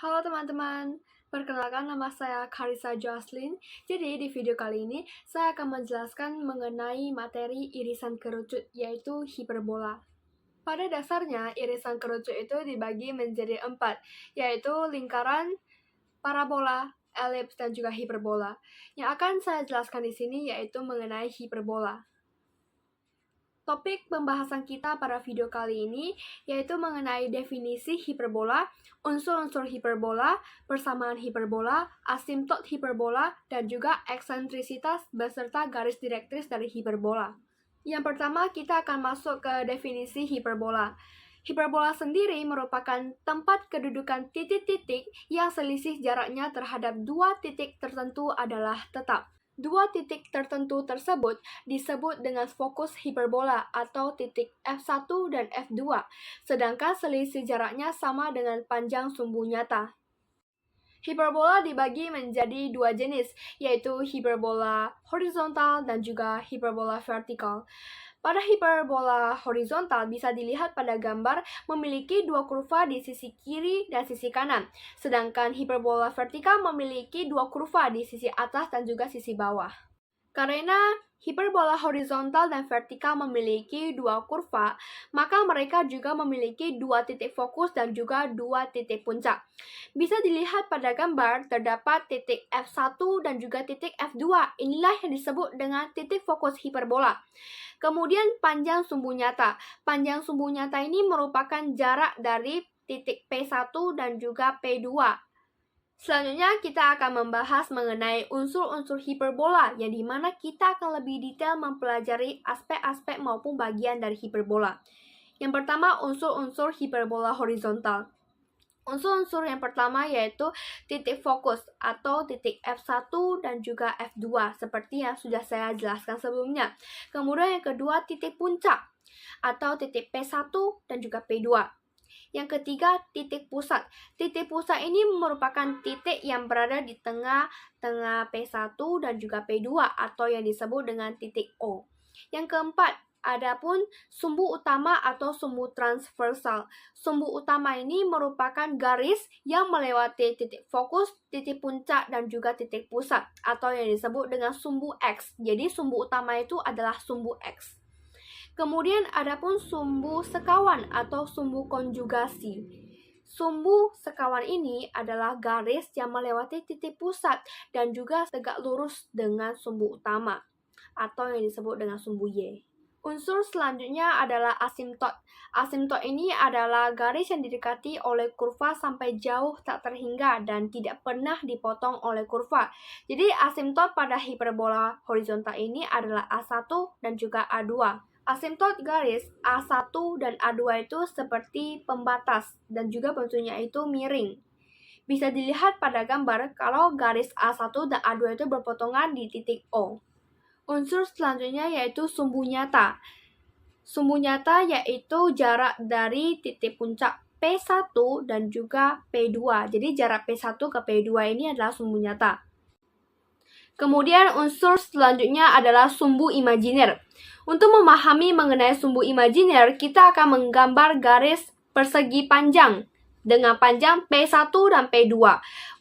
Halo teman-teman, perkenalkan nama saya Karissa Jocelyn. Jadi di video kali ini saya akan menjelaskan mengenai materi irisan kerucut yaitu hiperbola. Pada dasarnya irisan kerucut itu dibagi menjadi 4, yaitu lingkaran, parabola, elips, dan juga hiperbola. Yang akan saya jelaskan di sini yaitu mengenai hiperbola. Topik pembahasan kita pada video kali ini yaitu mengenai definisi hiperbola, unsur-unsur hiperbola, persamaan hiperbola, asimtot hiperbola, dan juga eksentrisitas beserta garis direktris dari hiperbola. Yang pertama, kita akan masuk ke definisi hiperbola. Hiperbola sendiri merupakan tempat kedudukan titik-titik yang selisih jaraknya terhadap dua titik tertentu adalah tetap. Dua titik tertentu tersebut disebut dengan fokus hiperbola atau titik F1 dan F2, sedangkan selisih jaraknya sama dengan panjang sumbu nyata. Hiperbola dibagi menjadi dua jenis, yaitu hiperbola horizontal dan juga hiperbola vertikal. Pada hiperbola horizontal bisa dilihat pada gambar memiliki dua kurva di sisi kiri dan sisi kanan, sedangkan hiperbola vertikal memiliki dua kurva di sisi atas dan juga sisi bawah. Karena hiperbola horizontal dan vertikal memiliki dua kurva, maka mereka juga memiliki dua titik fokus dan juga dua titik puncak. Bisa dilihat pada gambar, terdapat titik F1 dan juga titik F2. Inilah yang disebut dengan titik fokus hiperbola. Kemudian panjang sumbu nyata. Panjang sumbu nyata ini merupakan jarak dari titik P1 dan juga P2. Selanjutnya kita akan membahas mengenai unsur-unsur hiperbola, yang dimana kita akan lebih detail mempelajari aspek-aspek maupun bagian dari hiperbola. Yang pertama, unsur-unsur hiperbola horizontal. Unsur-unsur yang pertama yaitu titik fokus atau titik F1 dan juga F2 seperti yang sudah saya jelaskan sebelumnya. Kemudian yang kedua titik puncak atau titik P1 dan juga P2. Yang ketiga titik pusat. Titik pusat ini merupakan titik yang berada di tengah-tengah P1 dan juga P2 atau yang disebut dengan titik O. Yang keempat, adapun sumbu utama atau sumbu transversal. Sumbu utama ini merupakan garis yang melewati titik fokus, titik puncak, dan juga titik pusat atau yang disebut dengan sumbu X. Jadi sumbu utama itu adalah sumbu X. Kemudian adapun sumbu sekawan atau sumbu konjugasi. Sumbu sekawan ini adalah garis yang melewati titik pusat dan juga tegak lurus dengan sumbu utama atau yang disebut dengan sumbu Y. Unsur selanjutnya adalah asimtot. Asimtot ini adalah garis yang didekati oleh kurva sampai jauh tak terhingga dan tidak pernah dipotong oleh kurva. Jadi asimtot pada hiperbola horizontal ini adalah A1 dan juga A2. Asimtot garis A1 dan A2 itu seperti pembatas dan juga bentuknya itu miring. Bisa dilihat pada gambar kalau garis A1 dan A2 itu berpotongan di titik O. Unsur selanjutnya yaitu sumbu nyata. Sumbu nyata yaitu jarak dari titik puncak P1 dan juga P2. Jadi jarak P1 ke P2 ini adalah sumbu nyata. Kemudian unsur selanjutnya adalah sumbu imajiner. Untuk memahami mengenai sumbu imajiner, kita akan menggambar garis persegi panjang dengan panjang P1 dan P2.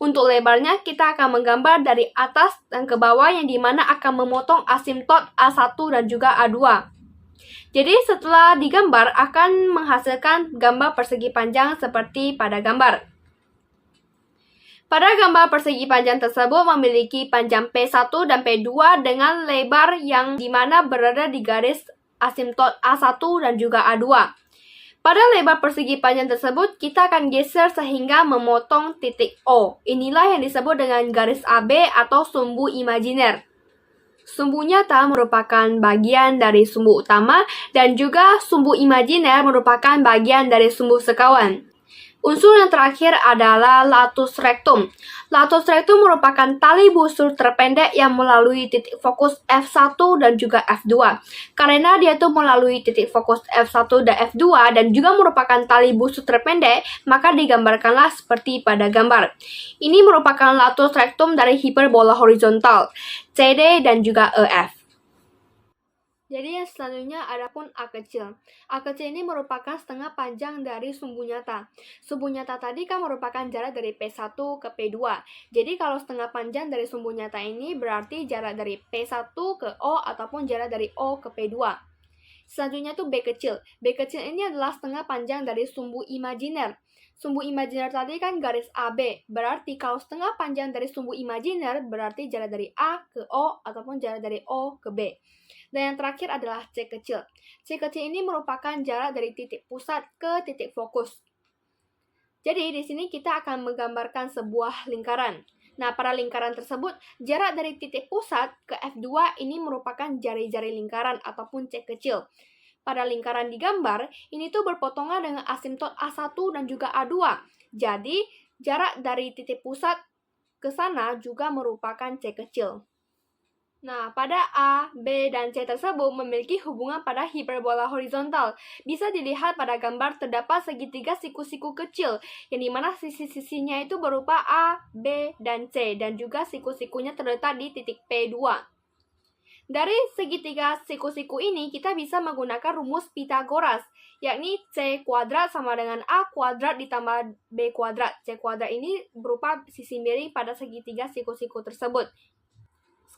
Untuk lebarnya, kita akan menggambar dari atas dan ke bawah yang dimana akan memotong asimtot A1 dan juga A2. Jadi setelah digambar akan menghasilkan gambar persegi panjang seperti pada gambar. Pada gambar persegi panjang tersebut memiliki panjang P1 dan P2 dengan lebar yang dimana berada di garis asimtot A1 dan juga A2. Pada lebar persegi panjang tersebut, kita akan geser sehingga memotong titik O. Inilah yang disebut dengan garis AB atau sumbu imajiner. Sumbu nyata merupakan bagian dari sumbu utama dan juga sumbu imajiner merupakan bagian dari sumbu sekawan. Unsur yang terakhir adalah latus rectum. Latus rectum merupakan tali busur terpendek yang melalui titik fokus F1 dan juga F2. Karena dia itu melalui titik fokus F1 dan F2 dan juga merupakan tali busur terpendek, maka digambarkanlah seperti pada gambar. Ini merupakan latus rectum dari hiperbola horizontal, CD dan juga EF. Jadi yang selanjutnya adapun A kecil. A kecil ini merupakan setengah panjang dari sumbu nyata. Sumbu nyata tadi kan merupakan jarak dari P1 ke P2. Jadi kalau setengah panjang dari sumbu nyata ini berarti jarak dari P1 ke O ataupun jarak dari O ke P2. Selanjutnya tuh B kecil. B kecil ini adalah setengah panjang dari sumbu imajiner. Sumbu imajiner tadi kan garis AB. Berarti kalau setengah panjang dari sumbu imajiner berarti jarak dari A ke O ataupun jarak dari O ke B. Dan yang terakhir adalah C kecil. C kecil ini merupakan jarak dari titik pusat ke titik fokus. Jadi di sini kita akan menggambarkan sebuah lingkaran. Nah, pada lingkaran tersebut, jarak dari titik pusat ke F2 ini merupakan jari-jari lingkaran ataupun C kecil. Pada lingkaran digambar, ini tuh berpotongan dengan asimtot A1 dan juga A2. Jadi, jarak dari titik pusat ke sana juga merupakan C kecil. Nah, pada A, B, dan C tersebut memiliki hubungan pada hiperbola horizontal. Bisa dilihat pada gambar terdapat segitiga siku-siku kecil, yang dimana sisi-sisinya itu berupa A, B, dan C, dan juga siku-sikunya terletak di titik P2. Dari segitiga siku-siku ini, kita bisa menggunakan rumus Pythagoras, yakni C kuadrat sama dengan A kuadrat ditambah B kuadrat. C kuadrat ini berupa sisi miring pada segitiga siku-siku tersebut.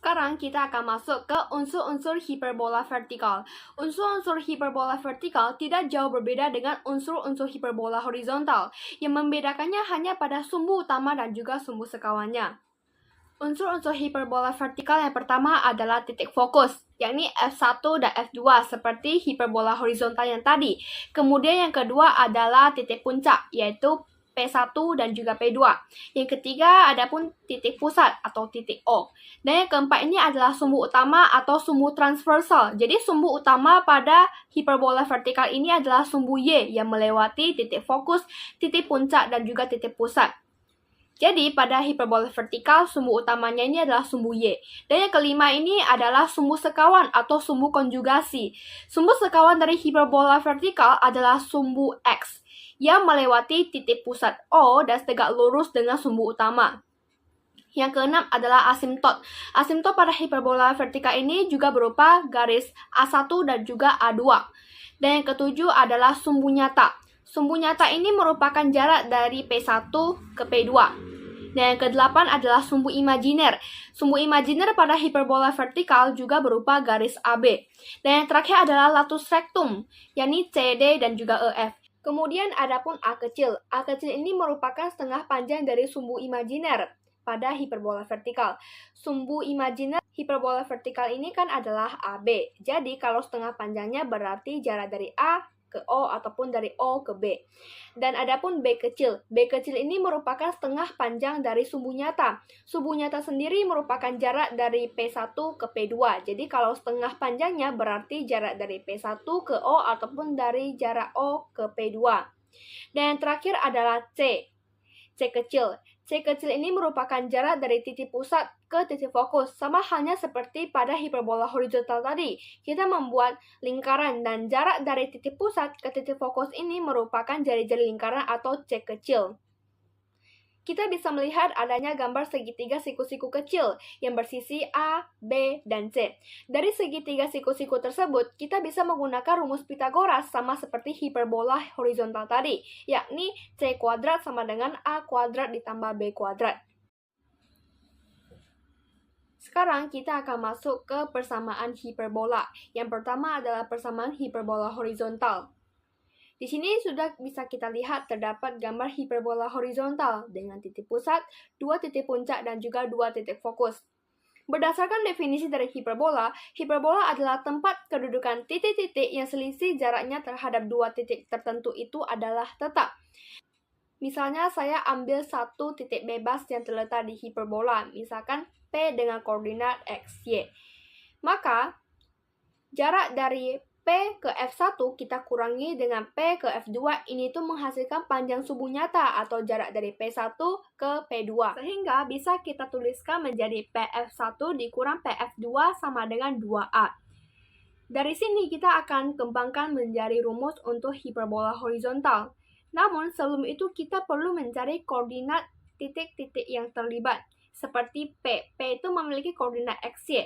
Sekarang kita akan masuk ke unsur-unsur hiperbola vertikal. Unsur-unsur hiperbola vertikal tidak jauh berbeda dengan unsur-unsur hiperbola horizontal. Yang membedakannya hanya pada sumbu utama dan juga sumbu sekawannya. Unsur-unsur hiperbola vertikal yang pertama adalah titik fokus, yakni F1 dan F2 seperti hiperbola horizontal yang tadi. Kemudian yang kedua adalah titik puncak, yaitu P1 dan juga P2. Yang ketiga adapun titik pusat atau titik O. Dan yang keempat ini adalah sumbu utama atau sumbu transversal. Jadi sumbu utama pada hiperbola vertikal ini adalah sumbu Y yang melewati titik fokus, titik puncak dan juga titik pusat. Jadi pada hiperbola vertikal sumbu utamanya ini adalah sumbu Y. Dan yang kelima ini adalah sumbu sekawan atau sumbu konjugasi. Sumbu sekawan dari hiperbola vertikal adalah sumbu X yang melewati titik pusat O dan tegak lurus dengan sumbu utama. Yang keenam adalah asimtot. Asimtot pada hiperbola vertikal ini juga berupa garis A1 dan juga A2. Dan yang ketujuh adalah sumbu nyata. Sumbu nyata ini merupakan jarak dari P1 ke P2. Dan yang kedelapan adalah sumbu imajiner. Sumbu imajiner pada hiperbola vertikal juga berupa garis AB. Dan yang terakhir adalah latus rectum, yakni CD dan juga EF. Kemudian adapun A kecil. A kecil ini merupakan setengah panjang dari sumbu imajiner pada hiperbola vertikal. Sumbu imajiner hiperbola vertikal ini kan adalah AB. Jadi kalau setengah panjangnya berarti jarak dari A ke O ataupun dari O ke B. Dan adapun B kecil. B kecil ini merupakan setengah panjang dari sumbu nyata. Sumbu nyata sendiri merupakan jarak dari P1 ke P2. Jadi kalau setengah panjangnya berarti jarak dari P1 ke O ataupun dari jarak O ke P2. Dan yang terakhir adalah C. C kecil. C kecil ini merupakan jarak dari titik pusat ke titik fokus. Sama halnya seperti pada hiperbola horizontal tadi. Kita membuat lingkaran dan jarak dari titik pusat ke titik fokus ini merupakan jari-jari lingkaran atau C kecil. Kita bisa melihat adanya gambar segitiga siku-siku kecil yang bersisi A, B, dan C. Dari segitiga siku-siku tersebut, kita bisa menggunakan rumus Pythagoras sama seperti hiperbola horizontal tadi, yakni C kuadrat sama dengan A kuadrat ditambah B kuadrat. Sekarang kita akan masuk ke persamaan hiperbola. Yang pertama adalah persamaan hiperbola horizontal. Di sini sudah bisa kita lihat terdapat gambar hiperbola horizontal dengan titik pusat, 2 titik puncak, dan juga 2 titik fokus. Berdasarkan definisi dari hiperbola, hiperbola adalah tempat kedudukan titik-titik yang selisih jaraknya terhadap 2 titik tertentu itu adalah tetap. Misalnya saya ambil satu titik bebas yang terletak di hiperbola, misalkan P dengan koordinat X, Y. Maka, jarak dari P ke F1 kita kurangi dengan P ke F2, ini tuh menghasilkan panjang sumbu nyata atau jarak dari P1 ke P2. Sehingga bisa kita tuliskan menjadi PF1 dikurang PF2 sama dengan 2A. Dari sini kita akan kembangkan menjadi rumus untuk hiperbola horizontal. Namun sebelum itu kita perlu mencari koordinat titik-titik yang terlibat. Seperti P. P itu memiliki koordinat X, Y.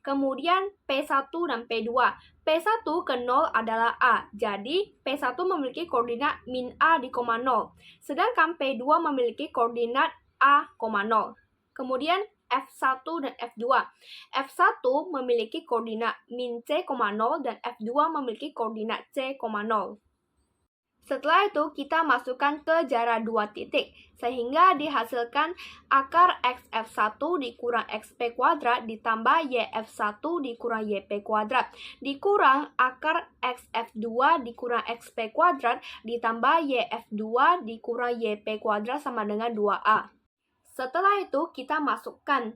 Kemudian P1 dan P2. P1 ke 0 adalah A, jadi P1 memiliki koordinat min A di koma 0. Sedangkan P2 memiliki koordinat A, 0. Kemudian F1 dan F2. F1 memiliki koordinat min C, 0 dan F2 memiliki koordinat C, 0. Setelah itu, kita masukkan ke jarak 2 titik, sehingga dihasilkan akar XF1 dikurang XP kuadrat ditambah YF1 dikurang YP kuadrat, dikurang akar XF2 dikurang XP kuadrat ditambah YF2 dikurang YP kuadrat sama dengan 2A. Setelah itu, kita masukkan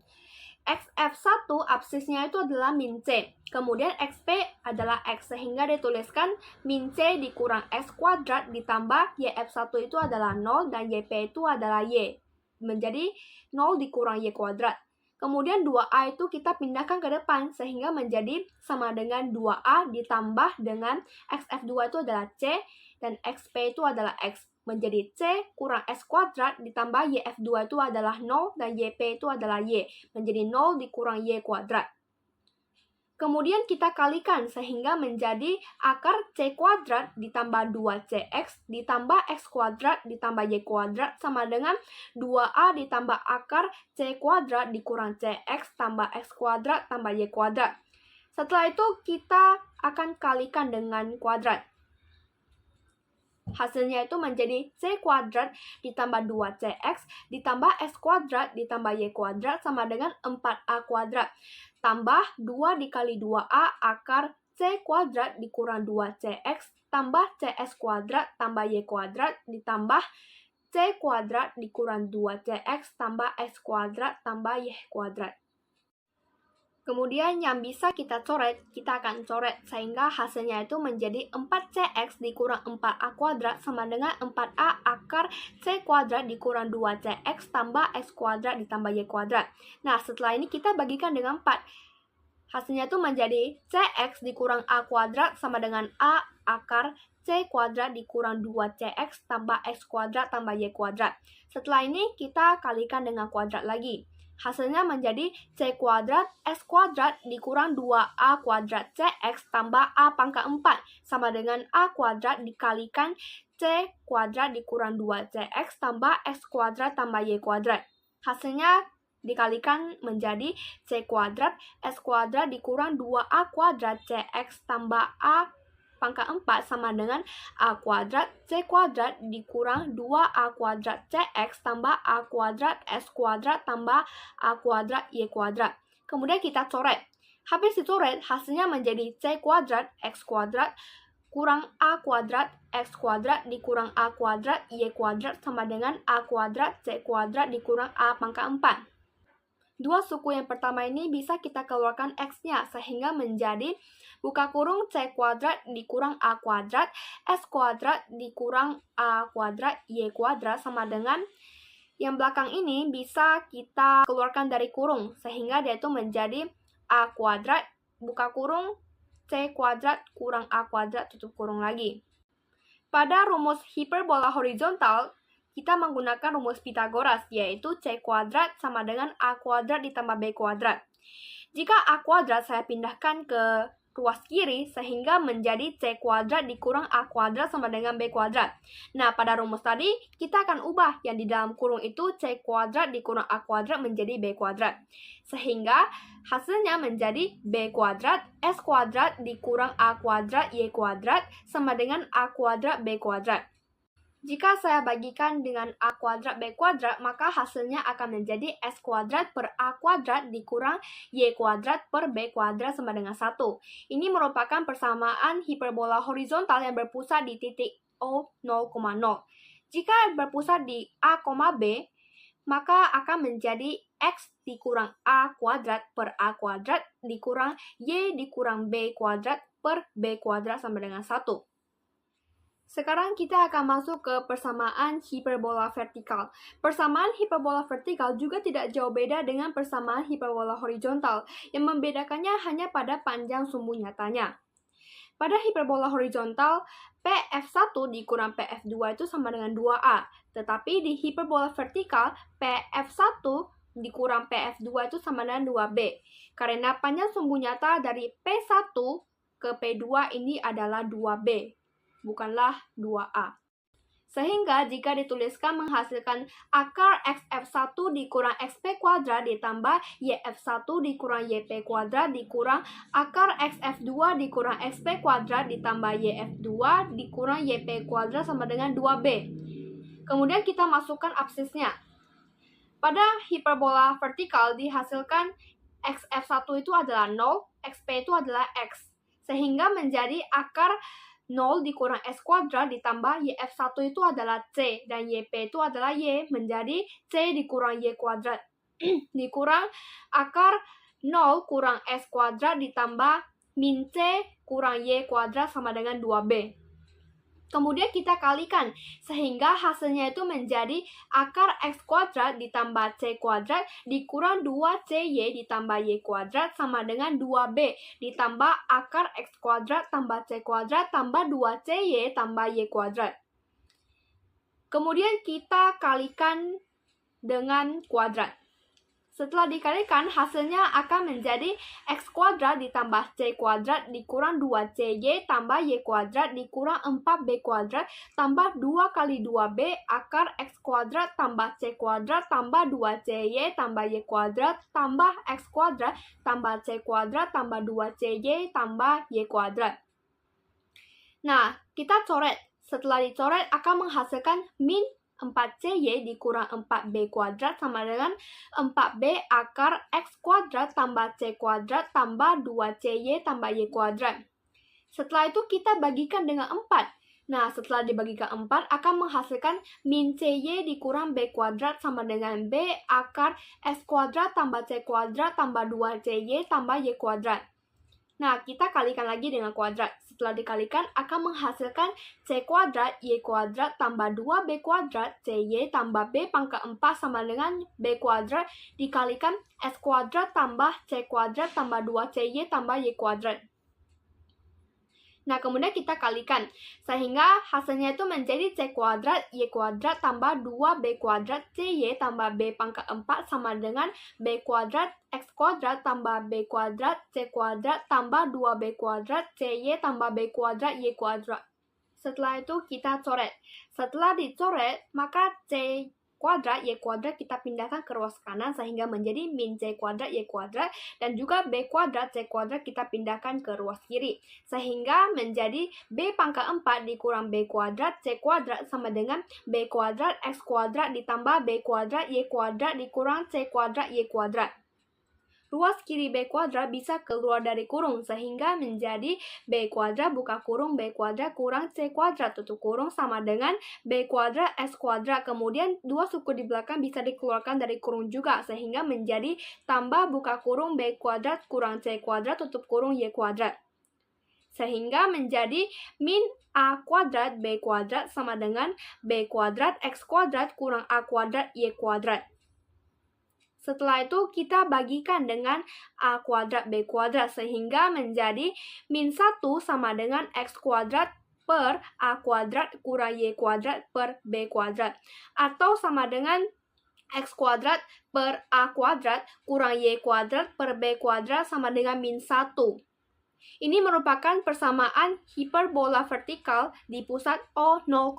XF1 absisnya itu adalah min C. Kemudian XP adalah X, sehingga dituliskan min C dikurang X kuadrat ditambah YF1 itu adalah 0 dan YP itu adalah Y. Menjadi 0 dikurang Y kuadrat. Kemudian 2A itu kita pindahkan ke depan, sehingga menjadi sama dengan 2A ditambah dengan XF2 itu adalah C dan XP itu adalah X. Menjadi C kurang S kuadrat ditambah YF2 itu adalah 0 dan YP itu adalah Y. Menjadi 0 dikurang Y kuadrat. Kemudian kita kalikan sehingga menjadi akar C kuadrat ditambah 2CX ditambah X kuadrat ditambah Y kuadrat sama dengan 2A ditambah akar C kuadrat dikurang CX tambah X kuadrat tambah Y kuadrat. Setelah itu kita akan kalikan dengan kuadrat. Hasilnya itu menjadi C kuadrat ditambah 2CX ditambah X kuadrat ditambah Y kuadrat sama dengan 4A kuadrat. Tambah 2 dikali 2A akar C kuadrat dikurang 2CX tambah CS kuadrat tambah Y kuadrat ditambah C kuadrat dikurang 2CX tambah X kuadrat tambah Y kuadrat. Kemudian yang bisa kita coret, kita akan coret sehingga hasilnya itu menjadi 4CX dikurang 4A kuadrat sama dengan 4A akar C kuadrat dikurang 2CX tambah X kuadrat ditambah Y kuadrat. Nah, setelah ini kita bagikan dengan 4. Hasilnya itu menjadi CX dikurang A kuadrat sama dengan A akar C kuadrat dikurang 2CX tambah X kuadrat tambah Y kuadrat. Setelah ini kita kalikan dengan kuadrat lagi. Hasilnya menjadi C kuadrat S kuadrat dikurang 2A kuadrat CX tambah A pangkat 4 sama dengan A kuadrat dikalikan C kuadrat dikurang 2CX tambah X kuadrat tambah Y kuadrat. Hasilnya dikalikan menjadi C kuadrat S kuadrat dikurang 2A kuadrat CX tambah A pangkat 4 sama dengan A kuadrat C kuadrat dikurang 2A kuadrat CX tambah A kuadrat S kuadrat tambah A kuadrat Y kuadrat. Kemudian kita coret. Habis dicoret, hasilnya menjadi C kuadrat X kuadrat kurang A kuadrat X kuadrat dikurang A kuadrat Y kuadrat sama dengan A kuadrat C kuadrat dikurang A pangkat 4. Dua suku yang pertama ini bisa kita keluarkan X-nya sehingga menjadi buka kurung C kuadrat dikurang A kuadrat S kuadrat dikurang A kuadrat Y kuadrat sama dengan yang belakang ini bisa kita keluarkan dari kurung sehingga dia itu menjadi A kuadrat buka kurung C kuadrat kurang A kuadrat tutup kurung lagi. Pada rumus hiperbola horizontal, kita menggunakan rumus Pythagoras, yaitu C kuadrat sama dengan A kuadrat ditambah B kuadrat. Jika A kuadrat saya pindahkan ke ruas kiri, sehingga menjadi C kuadrat dikurang A kuadrat sama dengan B kuadrat. Nah, pada rumus tadi, kita akan ubah yang di dalam kurung itu C kuadrat dikurang A kuadrat menjadi B kuadrat. Sehingga hasilnya menjadi B kuadrat S kuadrat dikurang A kuadrat Y kuadrat sama dengan A kuadrat B kuadrat. Jika saya bagikan dengan A kuadrat B kuadrat, maka hasilnya akan menjadi S kuadrat per A kuadrat dikurang Y kuadrat per B kuadrat sama dengan 1. Ini merupakan persamaan hiperbola horizontal yang berpusat di titik O 0,0. Jika berpusat di A, B, maka akan menjadi X dikurang A kuadrat per A kuadrat dikurang Y dikurang B kuadrat per B kuadrat sama dengan 1. Sekarang kita akan masuk ke persamaan hiperbola vertikal. Persamaan hiperbola vertikal juga tidak jauh beda dengan persamaan hiperbola horizontal. Yang membedakannya hanya pada panjang sumbu nyatanya. Pada hiperbola horizontal, PF1 dikurang PF2 itu sama dengan 2A. Tetapi di hiperbola vertikal, PF1 dikurang PF2 itu sama dengan 2B. Karena panjang sumbu nyata dari P1 ke P2 ini adalah 2B, bukanlah 2A. Sehingga jika dituliskan menghasilkan akar XF1 dikurang XP kuadrat ditambah YF1 dikurang YP kuadrat dikurang akar XF2 dikurang XP kuadrat ditambah YF2 dikurang YP kuadrat sama dengan 2B. Kemudian kita masukkan absisnya. Pada hiperbola vertikal dihasilkan XF1 itu adalah 0, XP itu adalah X. Sehingga menjadi akar 0 dikurang S kuadrat ditambah YF1 itu adalah C dan YP itu adalah Y menjadi C dikurang Y kuadrat dikurang akar 0 kurang S kuadrat ditambah min C kurang Y kuadrat sama dengan 2B. Kemudian kita kalikan sehingga hasilnya itu menjadi akar X kuadrat ditambah C kuadrat dikurang 2CY ditambah Y kuadrat sama dengan 2B ditambah akar X kuadrat tambah C kuadrat tambah 2CY tambah Y kuadrat. Kemudian kita kalikan dengan kuadrat. Setelah dikalikan, hasilnya akan menjadi X kuadrat ditambah C kuadrat dikurang 2CY tambah Y kuadrat dikurang 4B kuadrat tambah 2 kali 2B akar X kuadrat tambah C kuadrat tambah 2CY tambah Y kuadrat tambah X kuadrat tambah C kuadrat tambah 2CY tambah Y kuadrat. Nah, kita coret. Setelah dicoret akan menghasilkan min 4CY dikurang 4B kuadrat sama dengan 4B akar X kuadrat tambah C kuadrat tambah 2CY tambah Y kuadrat. Setelah itu kita bagikan dengan 4. Nah, setelah dibagikan 4 akan menghasilkan min CY dikurang B kuadrat sama dengan B akar S kuadrat tambah C kuadrat tambah 2CY tambah Y kuadrat. Nah, kita kalikan lagi dengan kuadrat. Setelah dikalikan akan menghasilkan C kuadrat Y kuadrat tambah 2B kuadrat CY tambah B pangkat 4 sama dengan B kuadrat dikalikan S kuadrat tambah C kuadrat tambah 2CY tambah Y kuadrat. Nah, kemudian kita kalikan sehingga hasilnya itu menjadi C kuadrat Y kuadrat tambah 2B kuadrat CY tambah B pangkat 4 sama dengan B kuadrat X kuadrat tambah B kuadrat C kuadrat tambah 2B kuadrat CY tambah B kuadrat Y kuadrat. Setelah itu kita coret. Setelah dicoret, maka C kuadrat Y kuadrat kita pindahkan ke ruas kanan sehingga menjadi min C kuadrat Y kuadrat dan juga B kuadrat C kuadrat kita pindahkan ke ruas kiri sehingga menjadi B pangkat 4 dikurang B kuadrat C kuadrat sama dengan B kuadrat X kuadrat ditambah B kuadrat Y kuadrat dikurang C kuadrat Y kuadrat. Ruas kiri B kuadrat bisa keluar dari kurung sehingga menjadi B kuadrat buka kurung B kuadrat kurang C kuadrat tutup kurung sama dengan B kuadrat S kuadrat. Kemudian dua suku di belakang bisa dikeluarkan dari kurung juga sehingga menjadi tambah buka kurung B kuadrat kurang C kuadrat tutup kurung Y kuadrat. Sehingga menjadi min A kuadrat B kuadrat sama dengan B kuadrat X kuadrat kurang A kuadrat Y kuadrat. Setelah itu kita bagikan dengan A kuadrat B kuadrat sehingga menjadi min 1 sama dengan X kuadrat per A kuadrat kurang Y kuadrat per B kuadrat. Atau sama dengan X kuadrat per A kuadrat kurang Y kuadrat per B kuadrat sama dengan min 1. Ini merupakan persamaan hiperbola vertikal di pusat O 0,0.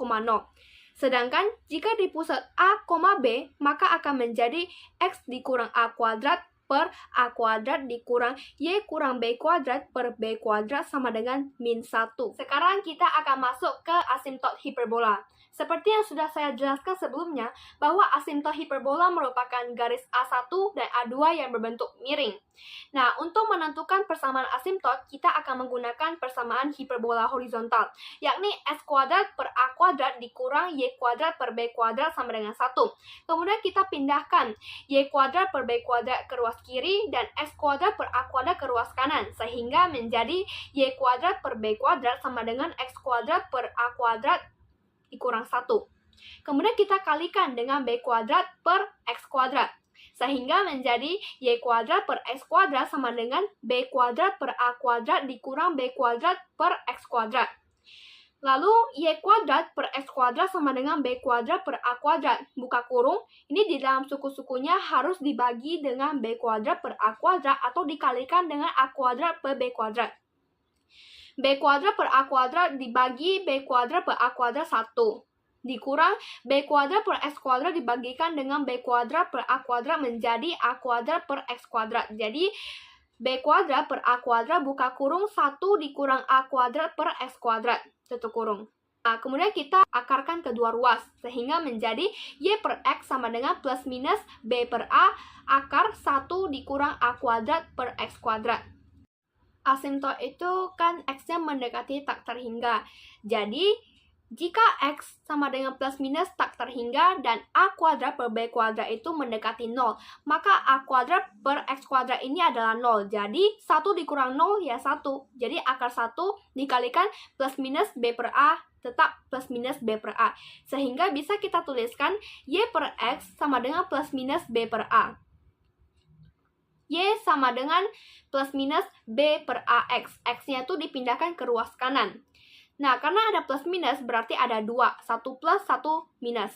Sedangkan jika di pusat A, B, maka akan menjadi X dikurang A kuadrat per A kuadrat dikurang Y kurang B kuadrat per B kuadrat sama dengan min 1. Sekarang kita akan masuk ke asimtot hiperbola. Seperti yang sudah saya jelaskan sebelumnya, bahwa asimtot hiperbola merupakan garis A1 dan A2 yang berbentuk miring. Nah, untuk menentukan persamaan asimtot, kita akan menggunakan persamaan hiperbola horizontal, yakni S kuadrat per A kuadrat dikurang Y kuadrat per B kuadrat sama dengan 1. Kemudian kita pindahkan Y kuadrat per B kuadrat ke ruas kiri dan S kuadrat per A kuadrat ke ruas kanan, sehingga menjadi Y kuadrat per B kuadrat sama dengan X kuadrat per A kuadrat dikurang 1. Kemudian kita kalikan dengan B kuadrat per X kuadrat. Sehingga menjadi Y kuadrat per X kuadrat sama dengan B kuadrat per A kuadrat dikurang B kuadrat per X kuadrat. Lalu, Y kuadrat per X kuadrat sama dengan B kuadrat per A kuadrat. Buka kurung, ini di dalam suku-sukunya harus dibagi dengan B kuadrat per A kuadrat atau dikalikan dengan A kuadrat per B kuadrat. B kuadrat per A kuadrat dibagi B kuadrat per A kuadrat 1. Dikurang B kuadrat per X kuadrat dibagikan dengan B kuadrat per A kuadrat menjadi A kuadrat per X kuadrat. Jadi, B kuadrat per A kuadrat buka kurung 1 dikurang A kuadrat per X kuadrat. Tutup kurung. Nah, kemudian kita akarkan kedua ruas, sehingga menjadi Y per X sama dengan plus minus B per A akar 1 dikurang A kuadrat per X kuadrat. Asimtot itu kan X-nya mendekati tak terhingga. Jadi, jika X sama dengan plus minus tak terhingga dan A kuadrat per B kuadrat itu mendekati 0, maka A kuadrat per X kuadrat ini adalah 0. Jadi, 1 dikurang 0 ya 1. Jadi, akar 1 dikalikan plus minus B per A tetap plus minus B per A. Sehingga bisa kita tuliskan Y per X sama dengan plus minus B per A. Y sama dengan plus minus B per AX. X-nya itu dipindahkan ke ruas kanan. Nah, karena ada plus minus berarti ada 2. 1 plus, 1 minus.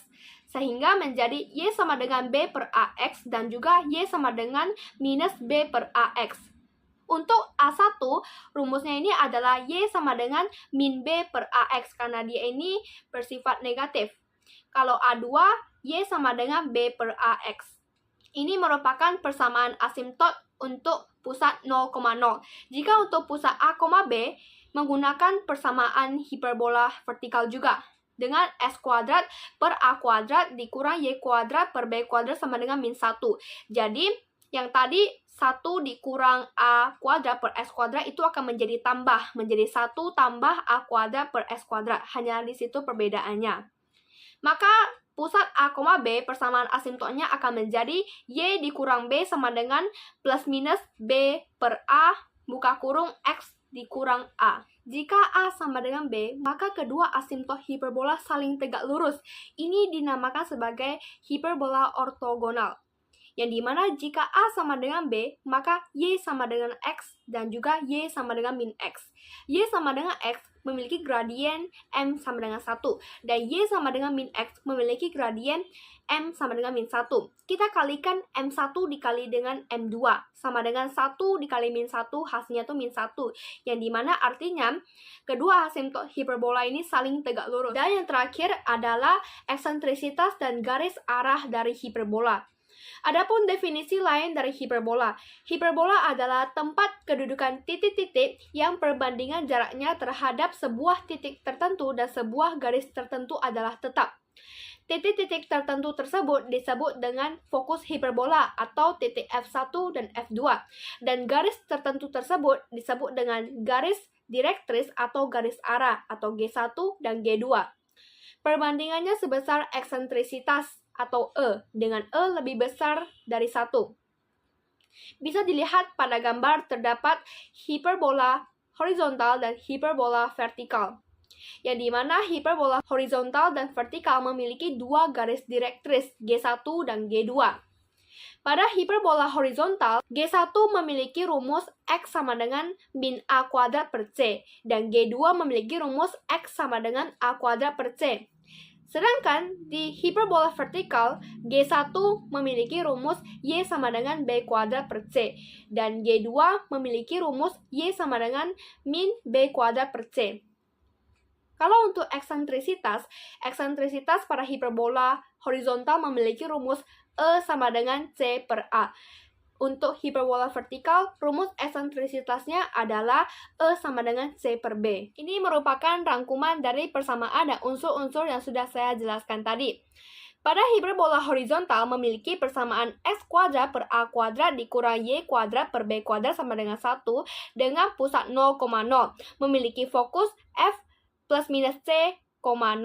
Sehingga menjadi Y sama dengan B per AX dan juga Y sama dengan minus B per AX. Untuk A1, rumusnya ini adalah Y sama dengan min B per AX karena dia ini bersifat negatif. Kalau A2, Y sama dengan B per AX. Ini merupakan persamaan asimtot untuk pusat 0,0. Jika untuk pusat A, B, menggunakan persamaan hiperbola vertikal juga. Dengan S kuadrat per A kuadrat dikurang Y kuadrat per B kuadrat sama dengan min 1. Jadi, yang tadi 1 dikurang A kuadrat per S kuadrat itu akan menjadi tambah. Menjadi 1 tambah A kuadrat per S kuadrat. Hanya di situ perbedaannya. Maka, pusat A, B persamaan asimtotnya akan menjadi Y dikurang B sama dengan plus minus B per A buka kurung X dikurang A. Jika A sama dengan B, maka kedua asimtot hiperbola saling tegak lurus. Ini dinamakan sebagai hiperbola ortogonal. Yang dimana jika A sama dengan B, maka Y sama dengan X dan juga Y sama dengan min X. Y sama dengan X memiliki gradien M sama dengan 1. Dan Y sama dengan min X memiliki gradien M sama dengan min 1. Kita kalikan M1 dikali dengan M2. Sama dengan 1 dikali min 1, hasilnya itu min 1. Yang dimana artinya, kedua asimtot hiperbola ini saling tegak lurus. Dan yang terakhir adalah eksentrisitas dan garis arah dari hiperbola. Adapun definisi lain dari hiperbola. Hiperbola adalah tempat kedudukan titik-titik yang perbandingan jaraknya terhadap sebuah titik tertentu dan sebuah garis tertentu adalah tetap. Titik-titik tertentu tersebut disebut dengan fokus hiperbola atau titik F1 dan F2. Dan garis tertentu tersebut disebut dengan garis direktris atau garis arah atau G1 dan G2. Perbandingannya sebesar eksentrisitas atau E, dengan E lebih besar dari 1. Bisa dilihat pada gambar terdapat hiperbola horizontal dan hiperbola vertikal. Yang dimana hiperbola horizontal dan vertikal memiliki dua garis direktris, G1 dan G2. Pada hiperbola horizontal, G1 memiliki rumus X sama dengan min A kuadrat per C, dan G2 memiliki rumus X sama dengan A kuadrat per C. Sedangkan di hiperbola vertikal, G1 memiliki rumus Y sama dengan B kuadrat per C, dan G2 memiliki rumus Y sama dengan min B kuadrat per C. Kalau untuk eksentrisitas pada hiperbola horizontal memiliki rumus E sama dengan C per A. Untuk hiperbola vertikal, rumus eksentrisitasnya adalah E sama dengan C per B. Ini merupakan rangkuman dari persamaan dan unsur-unsur yang sudah saya jelaskan tadi. Pada hiperbola horizontal memiliki persamaan X kuadrat per A kuadrat dikurang Y kuadrat per B kuadrat sama dengan 1 dengan pusat 0,0. Memiliki fokus F plus minus C, 0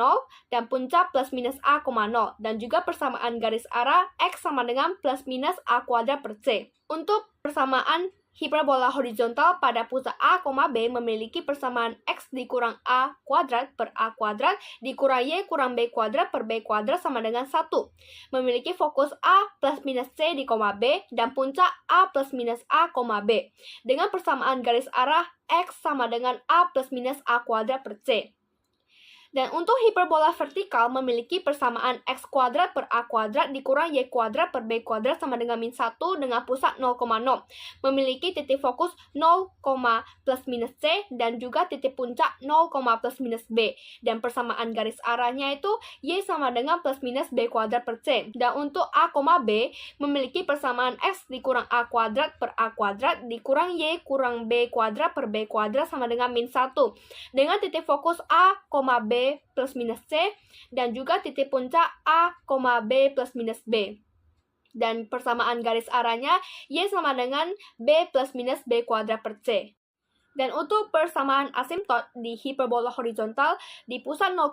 dan puncak plus minus A, 0 dan juga persamaan garis arah X sama dengan plus minus A kuadrat per C. Untuk persamaan hiperbola horizontal pada pusat A, B memiliki persamaan X dikurang A kuadrat per A kuadrat dikurang Y kurang B kuadrat per B kuadrat sama dengan 1. Memiliki fokus A plus minus C di koma B dan puncak A plus minus A, B. Dengan persamaan garis arah X sama dengan A plus minus A kuadrat per C. Dan untuk hiperbola vertikal memiliki persamaan x kuadrat per a kuadrat dikurang y kuadrat per b kuadrat sama dengan min 1 dengan pusat 0,0. Memiliki titik fokus 0, plus minus c dan juga titik puncak 0, plus minus b. Dan persamaan garis arahnya itu y sama dengan plus minus b kuadrat per c. Dan untuk a, b memiliki persamaan x dikurang a kuadrat per a kuadrat dikurang y kurang b kuadrat per b kuadrat sama dengan min 1. Dengan titik fokus a, b plus minus C dan juga titik puncak A, B plus minus B. Dan persamaan garis arahnya Y sama dengan B plus minus B kuadrat per C. Dan untuk persamaan asimtot di hiperbola horizontal di pusat 0,0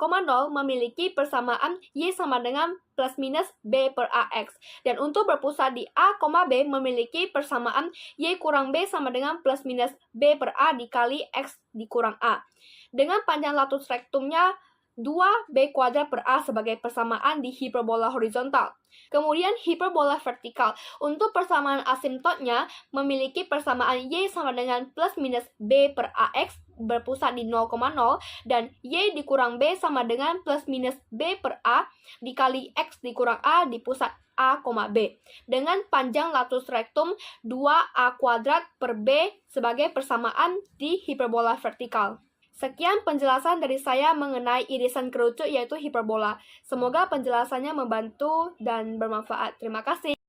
memiliki persamaan Y sama dengan plus minus B per AX. Dan untuk berpusat di A, B memiliki persamaan Y kurang B sama dengan plus minus B per A dikali X dikurang A. Dengan panjang latus rektumnya 2B kuadrat per A sebagai persamaan di hiperbola horizontal. Kemudian hiperbola vertikal. Untuk persamaan asimtotnya memiliki persamaan Y sama dengan plus minus B per AX berpusat di 0,0 dan Y dikurang B sama dengan plus minus B per A dikali X dikurang A di pusat A, B. Dengan panjang latus rektum 2A kuadrat per B sebagai persamaan di hiperbola vertikal. Sekian penjelasan dari saya mengenai irisan kerucut yaitu hiperbola. Semoga penjelasannya membantu dan bermanfaat. Terima kasih.